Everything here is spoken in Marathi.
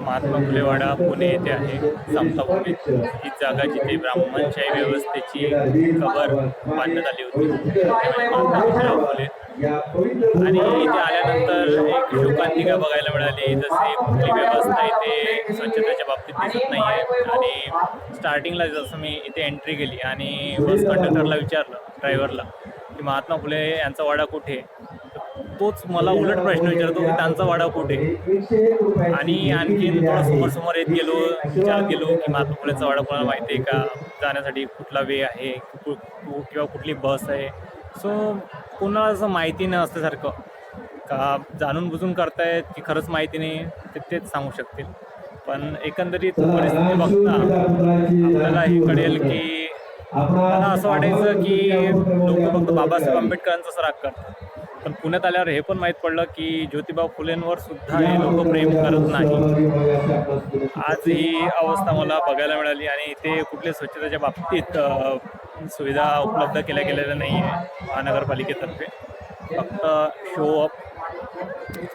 महात्मा फुले वाडा पुणे येथे आहे. समता भूमीत ही जागा जिथे ब्राह्मणशाही व्यवस्थेची कबर बांधण्यात आली होती ते म्हणजे महात्मा ज्योतिराव फुले. आणि इथे आल्यानंतर एक शोकांतिका बघायला मिळाली, जसे कुठली व्यवस्था इथे स्वच्छतेच्या बाबतीत दिसत नाही आहे. आणि स्टार्टिंगला जसं मी इथे एंट्री केली आणि बस कंडक्टरला विचारलं ड्रायव्हरला की महात्मा फुले यांचा वाडा कुठे आहे? तोच मला उलट प्रश्न विचारतो की त्यांचा वाडा कुठे? आणि आणखीन थोडं समोर येत गेलो, विचारत गेलो की महात्मा फुलेंचा वाडा कोणाला माहिती आहे का? जाण्यासाठी कुठला वे आहे किंवा कुठली बस आहे? सो कोणाला असं माहिती नसल्यासारखं, का जाणून बुजून करतायत की खरंच माहिती नाही ते तेच सांगू शकतील. पण एकंदरीत परिस्थिती बघता आपल्याला हे कळेल की मला असं वाटायचं की लोक फक्त बाबासाहेब आंबेडकरांचाच राग करतात, पण पुण्यात आल्यावर हे पण माहीत पडलं की ज्योतिबा फुलेंवर सुद्धा हे लोक प्रेम करत नाही. आज ही अवस्था मला बघायला मिळाली आणि इथे कुठल्या स्वच्छतेच्या बाबतीत सुविधा उपलब्ध केल्या गेलेल्या नाही आहे महानगरपालिकेतर्फे. फक्त शो अप